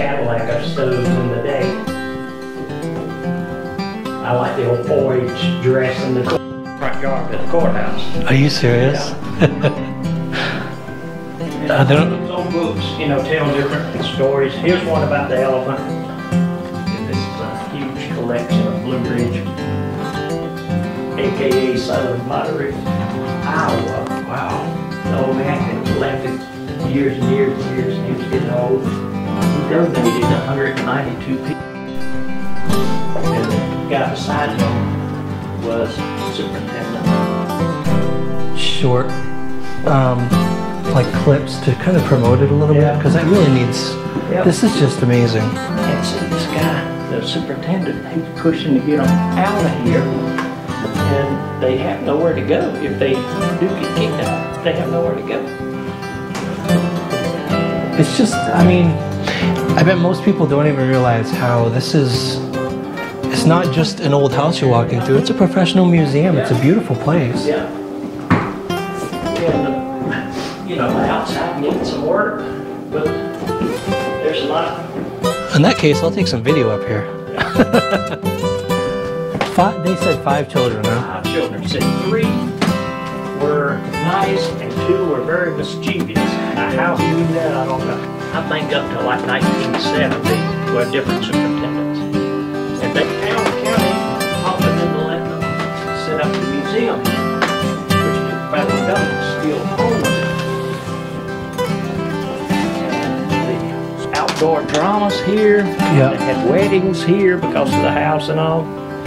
Cadillac I stowed in the day. I like the old 4-H dress in the front yard at the courthouse. Are you serious? Yeah. Those old books, you know, tell different stories. Here's one about the elephant. This is a huge collection of Blue Ridge, aka Southern Moderate, Iowa. Wow. The old man had collected years and years and years, and he was getting old. He donated 192 people. And the guy beside him was superintendent. Short, like clips to kind of promote it a little bit, because that really needs, this is just amazing. And so this guy, the superintendent, he was pushing to get them out of here, and they have nowhere to go. If they do get kicked out, they have nowhere to go. It's just, I mean, I bet most people don't even realize how this is, it's not just an old house you're walking through, it's a professional museum. It's a beautiful place. Yeah. And you know, the outside needs some work, but there's a lot. In that case, I'll take some video up here. They said 5 children, huh? 5 children. He said 3 were nice and 2 were very mischievous. Now, how he knew that, I don't know. I think up to like 1970, were different superintendents. And they found the county offered them to let them set up the museum, which the federal government still owns it. And the outdoor dramas here, they had weddings here because of the house and all,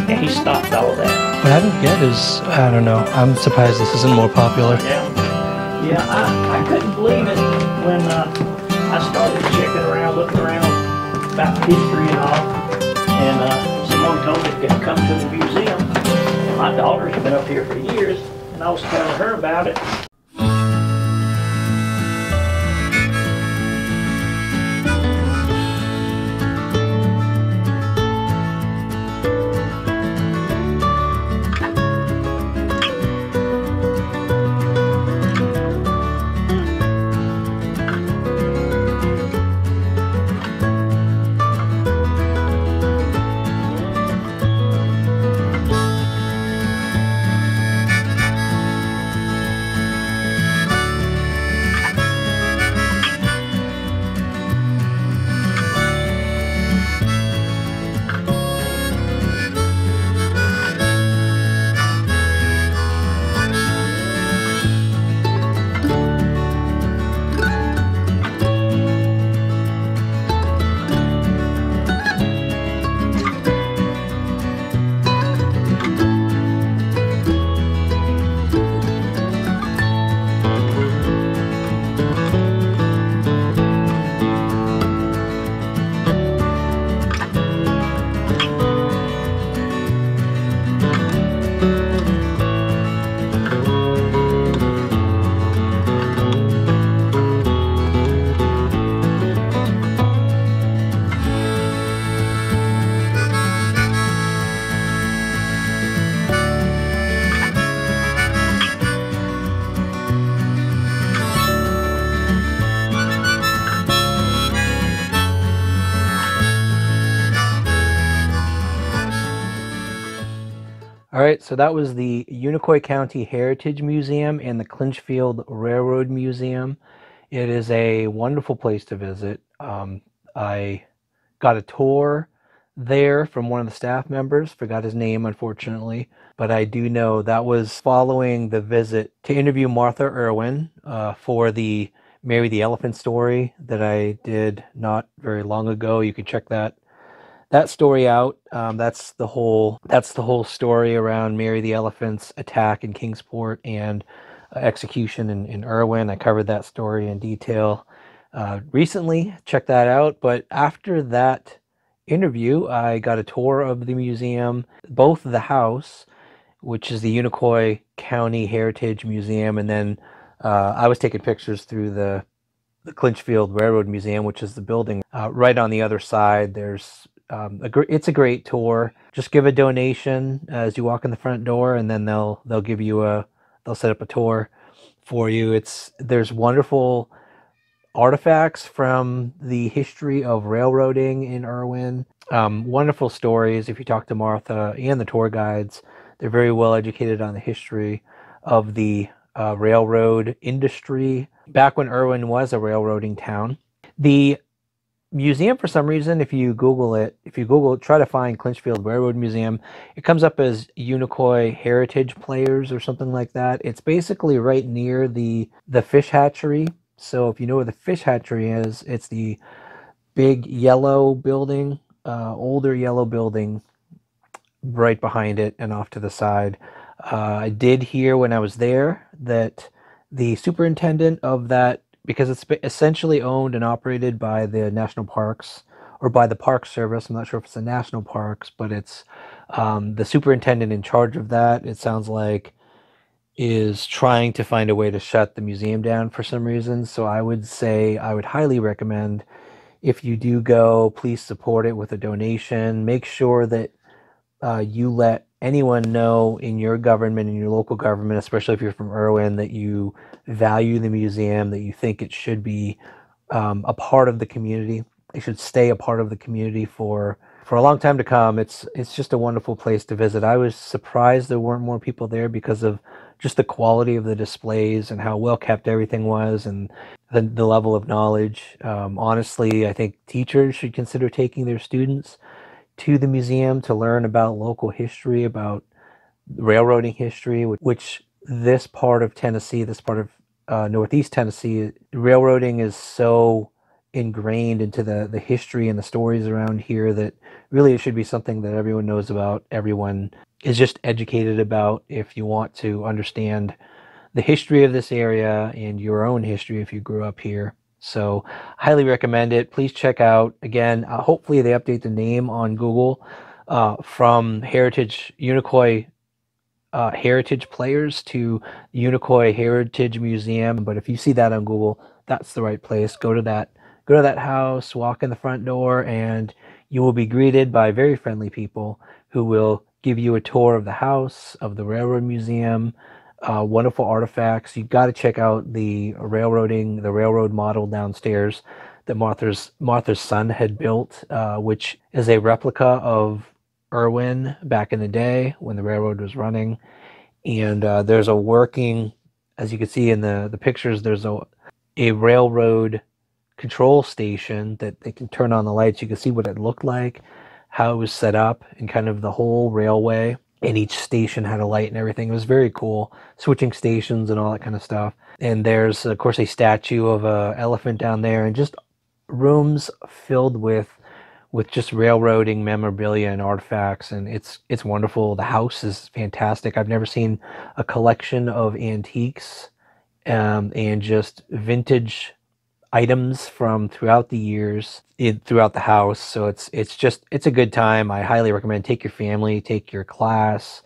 and he stopped all that. What I don't get is, I don't know, I'm surprised this isn't more popular. Yeah, I couldn't believe it when I started checking around, looking around about history and all, and someone told me to come to the museum. And my daughter's been up here for years, and I was telling her about it. All right, so that was the Unicoi County Heritage Museum and the Clinchfield Railroad Museum. It is a wonderful place to visit. I got a tour there from one of the staff members, forgot his name unfortunately, but I do know that was following the visit to interview Martha Erwin for the Mary the Elephant story that I did not very long ago. You can check that story out. That's the whole story around Mary the Elephant's attack in Kingsport and execution in Erwin. I covered that story in detail recently. Check that out. But after that interview, I got a tour of the museum, both the house, which is the Unicoi County Heritage Museum, and then I was taking pictures through the Clinchfield Railroad Museum, which is the building right on the other side. There's it's a great tour. Just give a donation as you walk in the front door, and then they'll set up a tour for you. There's wonderful artifacts from the history of railroading in Erwin. Wonderful stories. If you talk to Martha and the tour guides, they're very well educated on the history of the railroad industry back when Erwin was a railroading town. The museum, for some reason, if you Google, try to find Clinchfield Railroad Museum, it comes up as Unicoi Heritage Players or something like that. It's basically right near the fish hatchery. So if you know where the fish hatchery is, it's the big yellow building, older yellow building right behind it and off to the side. I did hear when I was there that the superintendent of that, because it's essentially owned and operated by the national parks or by the Park Service. I'm not sure if it's the national parks, but it's the superintendent in charge of that, it sounds like, is trying to find a way to shut the museum down for some reason. So I would say I would highly recommend, if you do go, please support it with a donation. Make sure that you let anyone know in your government, in your local government, especially if you're from Erwin, that you value the museum, that you think it should be a part of the community. It should stay a part of the community for a long time to come. It's just a wonderful place to visit. I was surprised there weren't more people there because of just the quality of the displays and how well kept everything was, and the level of knowledge. Honestly, I think teachers should consider taking their students to the museum to learn about local history, about railroading history, which this part of Tennessee, this part of Northeast Tennessee, railroading is so ingrained into the history and the stories around here that really it should be something that everyone knows about, everyone is just educated about, if you want to understand the history of this area and your own history if you grew up here. So highly recommend it. Please check out, again, hopefully they update the name on Google from Unicoi Heritage Players to Unicoi Heritage Museum. But if you see that on Google, that's the right place. Go to that house, walk in the front door, and you will be greeted by very friendly people who will give you a tour of the house, of the Railroad Museum. Wonderful artifacts. You've got to check out the railroad model downstairs that Martha's son had built, which is a replica of Erwin back in the day when the railroad was running. And there's a working, as you can see in the pictures, there's a railroad control station that they can turn on the lights. You can see what it looked like, how it was set up, and kind of the whole railway. And each station had a light and everything. It was very cool, switching stations and all that kind of stuff. And there's, of course, a statue of an elephant down there, and just rooms filled with just railroading memorabilia and artifacts. And it's wonderful. The house is fantastic. I've never seen a collection of antiques and just vintage items from throughout the years throughout the house. So it's a good time. I highly recommend take your family, take your class,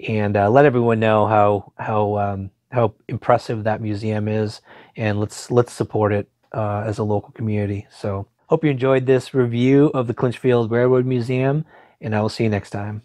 and let everyone know how impressive that museum is, and let's support it as a local community. So hope you enjoyed this review of the Clinchfield Railroad Museum, and I will see you next time.